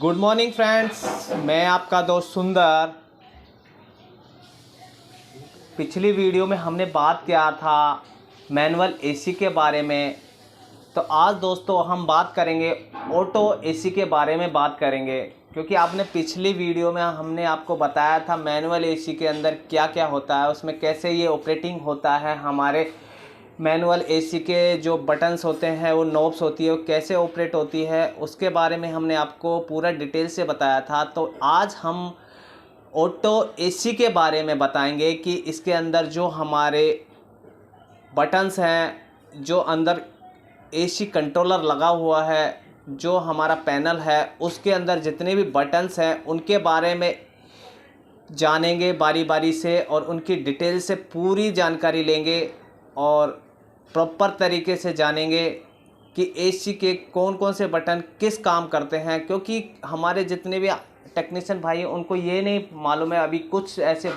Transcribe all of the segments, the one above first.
Good morning friends, मैं आपका दोस्त सुंदर। पिछली वीडियो में हमने बात किया था मैनुअल एसी के बारे में। तो आज दोस्तों हम बात करेंगे ऑटो एसी के बारे में बात करेंगे, क्योंकि आपने पिछली वीडियो में हमने आपको बताया था मैनुअल एसी के अंदर क्या क्या होता है, उसमें कैसे ये ऑपरेटिंग होता है। हमारे मैनुअल एसी के जो बटन्स होते हैं, वो नॉब्स होती है, वो कैसे ऑपरेट होती है, उसके बारे में हमने आपको पूरा डिटेल से बताया था। तो आज हम ऑटो एसी के बारे में बताएंगे कि इसके अंदर जो हमारे बटन्स हैं, जो अंदर एसी कंट्रोलर लगा हुआ है, जो हमारा पैनल है, उसके अंदर जितने भी बटन्स हैं उनके बारे में जानेंगे बारी बारी से, और उनकी डिटेल से पूरी जानकारी लेंगे और प्रॉपर तरीके से जानेंगे कि एसी के कौन कौन से बटन किस काम करते हैं। क्योंकि हमारे जितने भी टेक्नीशियन भाई हैं उनको ये नहीं मालूम है। अभी कुछ ऐसे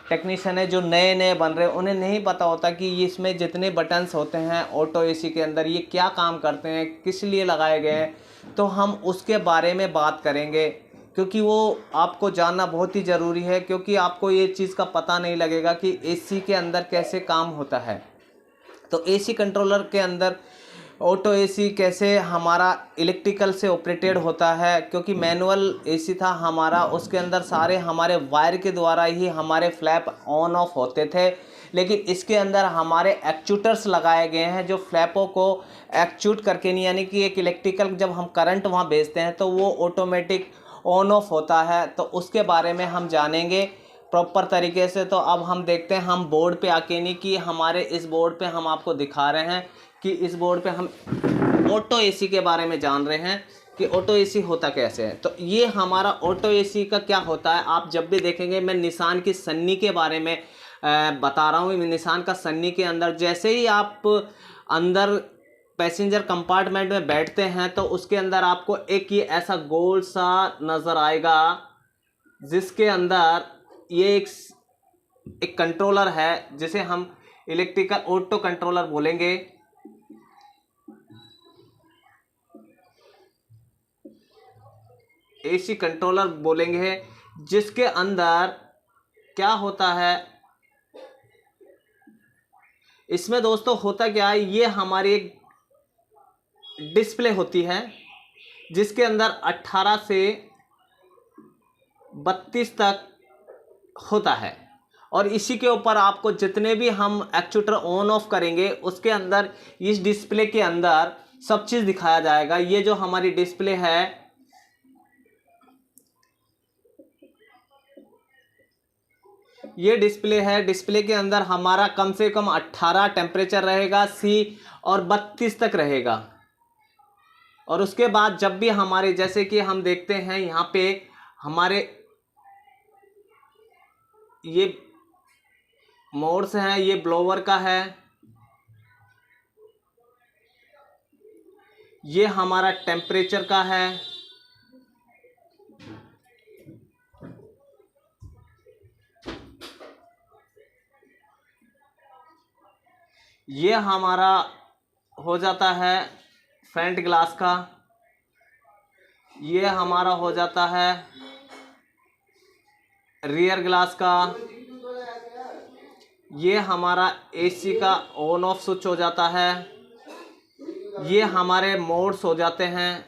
टेक्नीशियन है जो नए नए बन रहे हैं, उन्हें नहीं पता होता कि ये इसमें जितने बटन्स होते हैं ऑटो एसी के अंदर ये क्या काम करते हैं, किस लिए लगाए गए हैं। तो हम उसके बारे में बात करेंगे, क्योंकि वो आपको जानना बहुत ही ज़रूरी है। क्योंकि आपको ये चीज़ का पता नहीं लगेगा कि एसी के अंदर कैसे काम होता है। तो एसी कंट्रोलर के अंदर ऑटो एसी कैसे हमारा इलेक्ट्रिकल से ऑपरेटेड होता है, क्योंकि मैनुअल एसी था हमारा, उसके अंदर सारे हमारे वायर के द्वारा ही हमारे फ्लैप ऑन ऑफ होते थे। लेकिन इसके अंदर हमारे एक्चूटर्स लगाए गए हैं जो फ्लैपों को एक्चूट करके, नहीं यानी कि एक इलेक्ट्रिकल जब हम करंट वहाँ भेजते हैं तो वो ऑटोमेटिक ऑन ऑफ होता है। तो उसके बारे में हम जानेंगे प्रॉपर तरीके से। तो अब हम देखते हैं, हम बोर्ड पे आके, नहीं कि हमारे इस बोर्ड पे हम आपको दिखा रहे हैं कि इस बोर्ड पे हम ऑटो एसी के बारे में जान रहे हैं कि ऑटो एसी होता कैसे है। तो ये हमारा ऑटो एसी का क्या होता है, आप जब भी देखेंगे, मैं निसान की सन्नी के बारे में बता रहा हूँ। निसान का सन्नी के अंदर जैसे ही आप अंदर पैसेंजर कंपार्टमेंट में बैठते हैं तो उसके अंदर आपको एक ये ऐसा गोल सा नज़र आएगा, जिसके अंदर ये एक कंट्रोलर है जिसे हम इलेक्ट्रिकल ऑटो कंट्रोलर बोलेंगे। एसी कंट्रोलर बोलेंगे, जिसके अंदर क्या होता है, इसमें दोस्तों होता क्या है, ये हमारी एक डिस्प्ले होती है जिसके अंदर 18 से 32 तक होता है। और इसी के ऊपर आपको जितने भी हम एक्चूटर ऑन ऑफ करेंगे उसके अंदर, इस डिस्प्ले के अंदर सब चीज़ दिखाया जाएगा। ये जो हमारी डिस्प्ले है, ये डिस्प्ले है, डिस्प्ले के अंदर हमारा कम से कम 18 टेम्परेचर रहेगा सी, और 32 तक रहेगा। और उसके बाद जब भी हमारे, जैसे कि हम देखते हैं यहाँ पे हमारे ये मोड्स हैं, ये ब्लोवर का है, ये हमारा टेम्परेचर का है, ये हमारा हो जाता है फ्रंट ग्लास का, ये हमारा हो जाता है रियर ग्लास का, ये हमारा एसी का ऑन ऑफ स्विच हो जाता है, ये हमारे मोड्स हो जाते हैं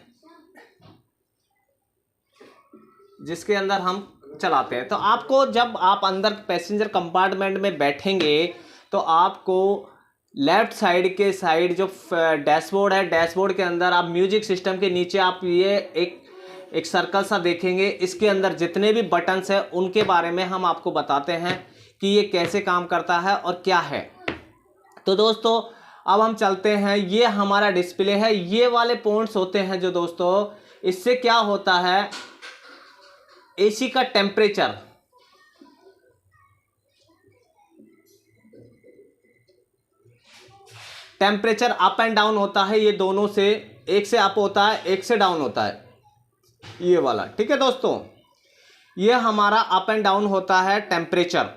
जिसके अंदर हम चलाते हैं। तो आपको जब आप अंदर पैसेंजर कंपार्टमेंट में बैठेंगे तो आपको लेफ्ट साइड के साइड जो डैशबोर्ड है, डैशबोर्ड के अंदर आप म्यूजिक सिस्टम के नीचे आप ये एक सर्कल सा देखेंगे। इसके अंदर जितने भी बटन्स हैं उनके बारे में हम आपको बताते हैं कि ये कैसे काम करता है और क्या है। तो दोस्तों अब हम चलते हैं, ये हमारा डिस्प्ले है, ये वाले पॉइंट्स होते हैं जो दोस्तों, इससे क्या होता है, एसी का temperature, temperature up and down होता है। ये दोनों से, एक से अप होता है, एक से डाउन होता है, ये वाला, ठीक है दोस्तों। ये हमारा अप एंड डाउन होता है टेम्परेचर।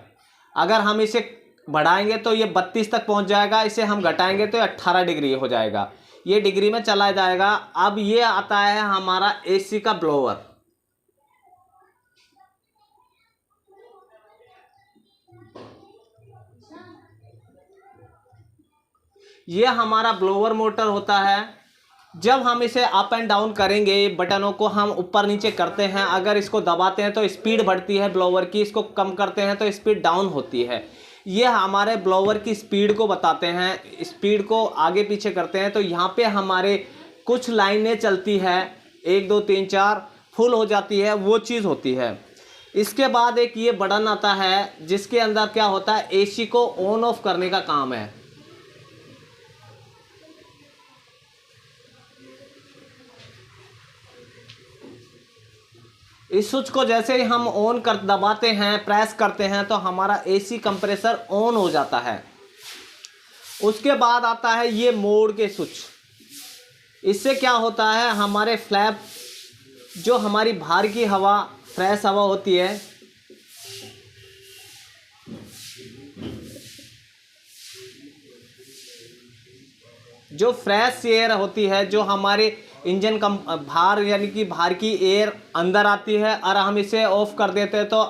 अगर हम इसे बढ़ाएंगे तो ये 32 तक पहुंच जाएगा, इसे हम घटाएंगे तो 18 डिग्री हो जाएगा, ये डिग्री में चला जाएगा। अब ये आता है हमारा एसी का ब्लोअर। ये हमारा ब्लोअर मोटर होता है। जब हम इसे अप एंड डाउन करेंगे, बटनों को हम ऊपर नीचे करते हैं, अगर इसको दबाते हैं तो स्पीड बढ़ती है ब्लोअर की, इसको कम करते हैं तो स्पीड डाउन होती है। ये हमारे ब्लोअर की स्पीड को बताते हैं। स्पीड को आगे पीछे करते हैं तो यहाँ पे हमारे कुछ लाइनें चलती है, 1 2 3 4 फुल हो जाती है, वो चीज़ होती है। इसके बाद एक ये बटन आता है जिसके अंदर क्या होता है, एसी को ऑन ऑफ करने का काम है। इस स्विच को जैसे ही हम ऑन कर दबाते हैं, प्रेस करते हैं, तो हमारा एसी कंप्रेसर ऑन हो जाता है। उसके बाद आता है ये मोड के स्विच। इससे क्या होता है, हमारे फ्लैप जो हमारी बाहर की हवा, फ्रेश हवा होती है, जो फ्रेश एयर होती है, जो हमारे इंजन का बाहर यानी कि बाहर की एयर अंदर आती है और हम इसे ऑफ कर देते हैं तो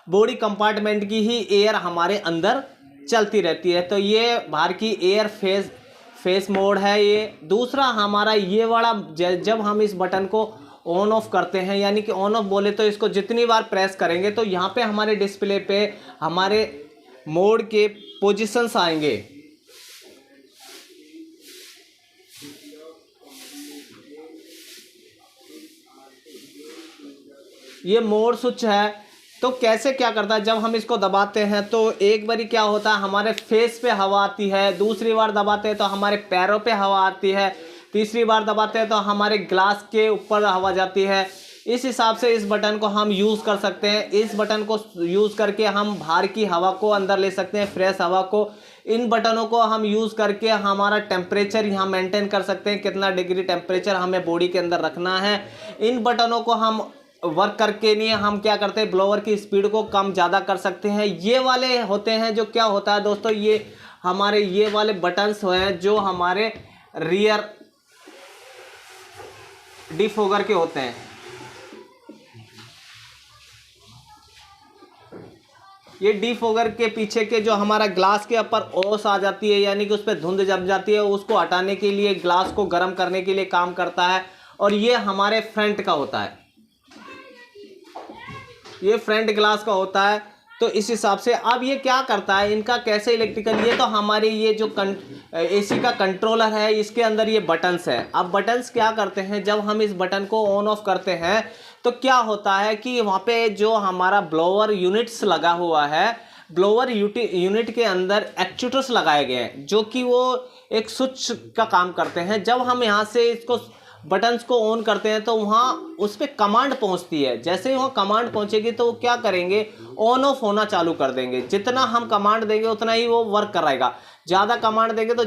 बॉडी कंपार्टमेंट की ही एयर हमारे अंदर चलती रहती है। तो ये बाहर की एयर फेस मोड है। ये दूसरा हमारा ये वाला, जब हम इस बटन को ऑन ऑफ करते हैं, यानी कि ऑन ऑफ बोले तो इसको जितनी बार प्रेस करेंगे तो यहाँ पे हमारे डिस्प्ले पे हमारे मोड के पोजीशंस आएंगे। ये मोड स्विच है। तो कैसे क्या करता है, जब हम इसको दबाते हैं तो एक बारी क्या होता है, हमारे फेस पे हवा आती है, दूसरी बार दबाते हैं तो हमारे पैरों पे हवा आती है, तीसरी बार दबाते हैं तो हमारे ग्लास के ऊपर हवा जाती है। इस हिसाब से इस बटन को हम यूज़ कर सकते हैं। इस बटन को यूज़ करके हम बाहर की हवा को अंदर ले सकते हैं, फ्रेश हवा को। इन बटनों को हम यूज़ करके हमारा टेम्परेचर यहाँ मेंटेन कर सकते हैं, कितना डिग्री टेम्परेचर हमें बॉडी के अंदर रखना है। इन बटनों को हम वर्क करके नहीं, हम क्या करते हैं, ब्लोअर की स्पीड को कम ज़्यादा कर सकते हैं। ये वाले होते हैं, जो क्या होता है दोस्तों, ये हमारे ये वाले बटन्स हैं जो हमारे रियर डिफोगर के होते हैं। ये डिफोगर के पीछे के जो हमारा ग्लास के ऊपर ओस आ जाती है, यानी कि उस पर धुंध जम जाती है, उसको हटाने के लिए, ग्लास को गर्म करने के लिए काम करता है। और ये हमारे फ्रंट का होता है, ये फ्रंट ग्लास का होता है। तो इस हिसाब से अब ये क्या करता है, इनका कैसे इलेक्ट्रिकल, ये तो हमारी ये जो एसी का कंट्रोलर है, इसके अंदर ये बटन्स है। अब बटन्स क्या करते हैं, जब हम इस बटन को ऑन ऑफ करते हैं तो क्या होता है कि वहाँ पे जो हमारा ब्लोअर यूनिट्स लगा हुआ है, ब्लोअर यूनिट के अंदर एक्चुएटर्स लगाए गए हैं जो कि वो एक स्विच का काम करते हैं। जब हम यहाँ से इसको बटन्स को ऑन करते हैं तो वहाँ उस पर कमांड पहुँचती है। जैसे ही वहाँ कमांड पहुँचेगी तो वो क्या करेंगे, ऑन ऑफ होना चालू कर देंगे। जितना हम कमांड देंगे उतना ही वो वर्क कराएगा। ज़्यादा कमांड देंगे तो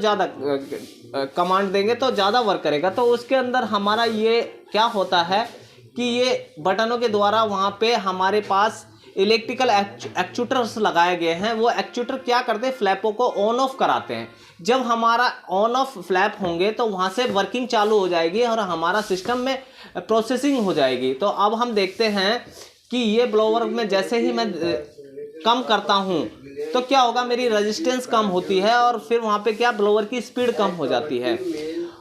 ज़्यादा वर्क करेगा। तो उसके अंदर हमारा ये क्या होता है कि ये बटनों के द्वारा वहाँ पे हमारे पास इलेक्ट्रिकल एक्चुएटर्स लगाए गए हैं। वो एक्चुएटर क्या करते हैं, फ्लैपों को ऑन ऑफ कराते हैं। जब हमारा ऑन ऑफ फ्लैप होंगे तो वहाँ से वर्किंग चालू हो जाएगी और हमारा सिस्टम में प्रोसेसिंग हो जाएगी। तो अब हम देखते हैं कि ये ब्लोअर में जैसे ही मैं कम करता हूँ तो क्या होगा, मेरी रेजिस्टेंस कम होती है और फिर वहाँ पे क्या, ब्लोअर की स्पीड कम हो जाती है।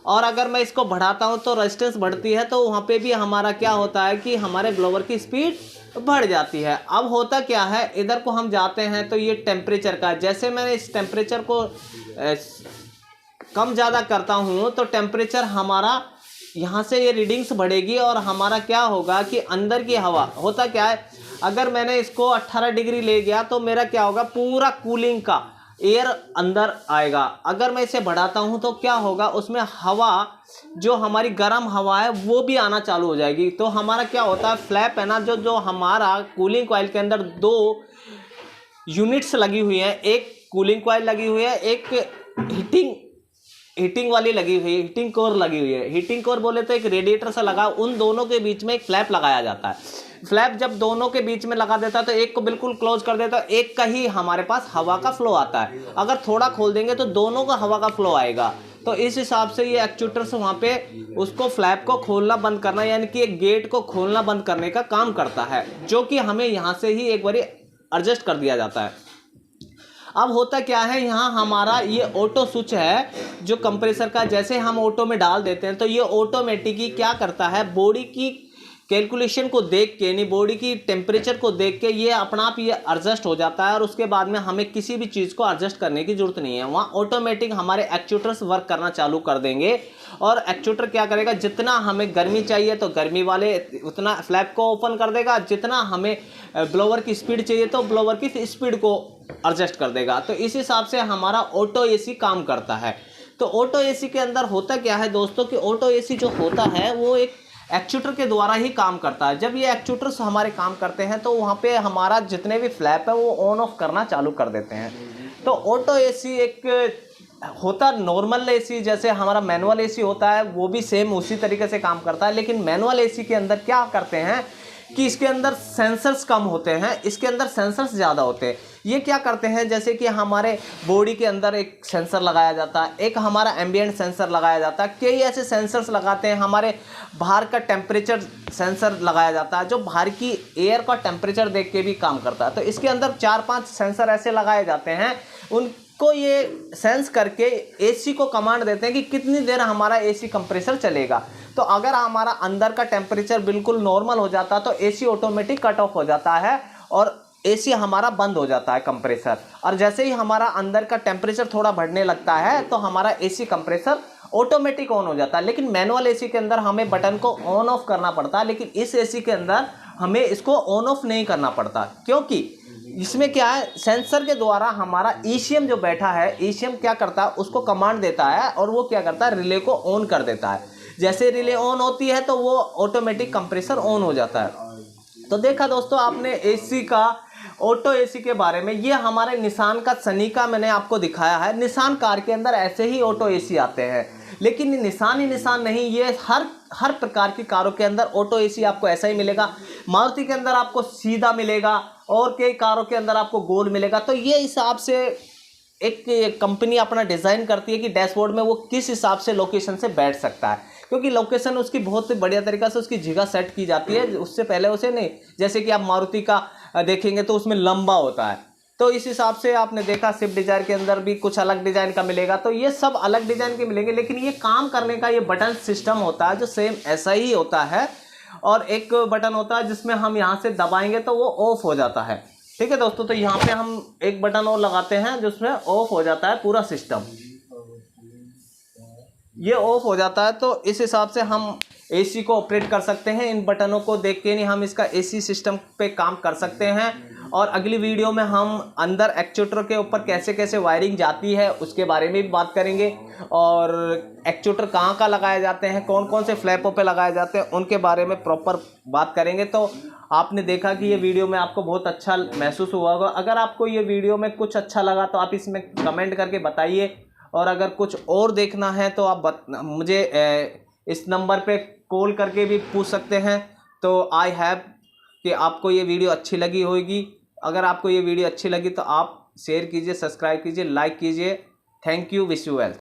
और अगर मैं इसको बढ़ाता हूँ तो रेजिस्टेंस बढ़ती है, तो वहाँ पे भी हमारा क्या होता है कि हमारे ब्लोअर की स्पीड बढ़ जाती है। अब होता क्या है, इधर को हम जाते हैं तो ये टेम्परेचर का, जैसे मैंने इस टेम्परेचर को कम ज़्यादा करता हूँ तो टेम्परेचर हमारा यहाँ से ये रीडिंग्स बढ़ेगी और हमारा क्या होगा कि अंदर की हवा, होता क्या है, अगर मैंने इसको 18 डिग्री ले गया तो मेरा क्या होगा, पूरा कूलिंग का एयर अंदर आएगा। अगर मैं इसे बढ़ाता हूँ तो क्या होगा, उसमें हवा, जो हमारी गर्म हवा है वो भी आना चालू हो जाएगी। तो हमारा क्या होता है, फ्लैप है ना, जो हमारा कूलिंग कॉइल के अंदर 2 यूनिट्स लगी हुई हैं, एक कूलिंग कॉइल लगी हुई है, एक हीटिंग वाली लगी हुई है, हीटिंग कोर लगी हुई है। हीटिंग कोर बोले तो एक रेडिएटर सा लगा, उन दोनों के बीच में एक फ्लैप लगाया जाता है। फ्लैप जब दोनों के बीच में लगा देता है तो एक को बिल्कुल क्लोज कर देता है, एक का ही हमारे पास हवा का फ्लो आता है। अगर थोड़ा खोल देंगे तो दोनों का हवा का फ्लो आएगा। तो इस हिसाब से ये एक्चुएटर्स वहाँ पे उसको फ्लैप को खोलना बंद करना, यानी कि एक गेट को खोलना बंद करने का काम करता है, जो कि हमें यहाँ से ही एक बार एडजस्ट कर दिया जाता है। अब होता क्या है, यहाँ हमारा ये ऑटो स्विच है जो कंप्रेसर का, जैसे हम ऑटो में डाल देते हैं तो ये ऑटोमेटिकली क्या करता है, बॉडी की कैलकुलेशन को देख के, यानी बॉडी की टेम्परेचर को देख के ये अपना आप ये एडजस्ट हो जाता है और उसके बाद में हमें किसी भी चीज़ को एडजस्ट करने की जरूरत नहीं है। वहाँ ऑटोमेटिक हमारे एक्चुएटर्स वर्क करना चालू कर देंगे और एक्चुएटर क्या करेगा, जितना हमें गर्मी चाहिए तो गर्मी वाले उतना फ्लैप को ओपन कर देगा, जितना हमें ब्लोअर की स्पीड चाहिए तो ब्लोअर की स्पीड को एडजस्ट कर देगा। तो इस हिसाब से हमारा ऑटो एसी काम करता है। तो ऑटो एसी के अंदर होता क्या है दोस्तों कि ऑटो एसी जो होता है वो एक एक्चुएटर के द्वारा ही काम करता है। जब ये एक्चुएटर्स हमारे काम करते हैं तो वहाँ पे हमारा जितने भी फ्लैप है वो ऑन ऑफ करना चालू कर देते हैं। तो ऑटो एसी एक होता नॉर्मल एसी, जैसे हमारा मैनुअल एसी होता है वो भी सेम उसी तरीके से काम करता है, लेकिन मैनुअल एसी के अंदर क्या करते हैं कि इसके अंदर सेंसर्स कम होते हैं, इसके अंदर सेंसर्स ज़्यादा होते हैं। ये क्या करते हैं, जैसे कि हमारे बॉडी के अंदर एक सेंसर लगाया जाता है, एक हमारा एम्बिएंट सेंसर लगाया जाता है, कई ऐसे सेंसर्स लगाते हैं, हमारे बाहर का टेम्परेचर सेंसर लगाया जाता है जो बाहर की एयर का टेम्परेचर देख के भी काम करता है। तो इसके अंदर 4-5 सेंसर ऐसे लगाए जाते हैं, उनको ये सेंस करके एसी को कमांड देते हैं कि कितनी देर हमारा एसी कंप्रेसर चलेगा। तो अगर हमारा अंदर का टेम्परेचर बिल्कुल नॉर्मल हो जाता है तो एसी ऑटोमेटिक कट ऑफ हो जाता है और एसी हमारा बंद हो जाता है कंप्रेसर। और जैसे ही हमारा अंदर का टेम्परेचर थोड़ा बढ़ने लगता है तो हमारा एसी कंप्रेसर ऑटोमेटिक ऑन हो जाता है। लेकिन मैनुअल एसी के अंदर हमें बटन को ऑन ऑफ करना पड़ता है, लेकिन इस एसी के अंदर हमें इसको ऑन ऑफ नहीं करना पड़ता, क्योंकि इसमें क्या है, सेंसर के द्वारा हमारा ईसीएम जो बैठा है, ईसीएम क्या करता है, उसको कमांड देता है और वो क्या करता है, रिले को ऑन कर देता है। जैसे रिले ऑन होती है तो वो ऑटोमेटिक कंप्रेसर ऑन हो जाता है। तो देखा दोस्तों आपने एसी का, ऑटो एसी के बारे में। ये हमारे निसान का सनी का मैंने आपको दिखाया है। निसान कार के अंदर ऐसे ही ऑटो एसी आते हैं, लेकिन निसान ही निसान नहीं, ये हर प्रकार की कारों के अंदर ऑटो एसी आपको ऐसा ही मिलेगा। मारुति के अंदर आपको सीधा मिलेगा और कई कारों के अंदर आपको गोल मिलेगा। तो ये हिसाब से एक कंपनी अपना डिज़ाइन करती है कि डैशबोर्ड में वो किस हिसाब से लोकेशन से बैठ सकता है, क्योंकि लोकेशन उसकी बहुत बढ़िया तरीक़ा से उसकी जगह सेट की जाती है, उससे पहले उसे नहीं। जैसे कि आप मारुति का देखेंगे तो उसमें लंबा होता है, तो इस हिसाब से आपने देखा स्विफ्ट डिज़ायर के अंदर भी कुछ अलग डिज़ाइन का मिलेगा। तो ये सब अलग डिज़ाइन के मिलेंगे, लेकिन ये काम करने का ये बटन सिस्टम होता है जो सेम ऐसा ही होता है। और एक बटन होता है जिसमें हम यहाँ से दबाएंगे तो वो ऑफ हो जाता है। ठीक है दोस्तों, तो यहाँ पे हम एक बटन और लगाते हैं जिसमें ऑफ हो जाता है पूरा सिस्टम, ये ऑफ हो जाता है। तो इस हिसाब से हम एसी को ऑपरेट कर सकते हैं। इन बटनों को देख के नहीं हम इसका एसी सिस्टम पे काम कर सकते हैं। और अगली वीडियो में हम अंदर एक्चुएटर के ऊपर कैसे कैसे वायरिंग जाती है उसके बारे में भी बात करेंगे, और एक्चुएटर कहाँ कहाँ लगाए जाते हैं, कौन कौन से फ्लैपों पे लगाए जाते हैं, उनके बारे में प्रॉपर बात करेंगे। तो आपने देखा कि ये वीडियो में आपको बहुत अच्छा महसूस हुआ होगा। अगर आपको ये वीडियो में कुछ अच्छा लगा तो आप इसमें कमेंट करके बताइए, और अगर कुछ और देखना है तो आप मुझे इस नंबर पे कॉल करके भी पूछ सकते हैं। तो आई हैव कि आपको ये वीडियो अच्छी लगी होगी। अगर आपको ये वीडियो अच्छी लगी तो आप शेयर कीजिए, सब्सक्राइब कीजिए, लाइक कीजिए। Thank you, wish you well.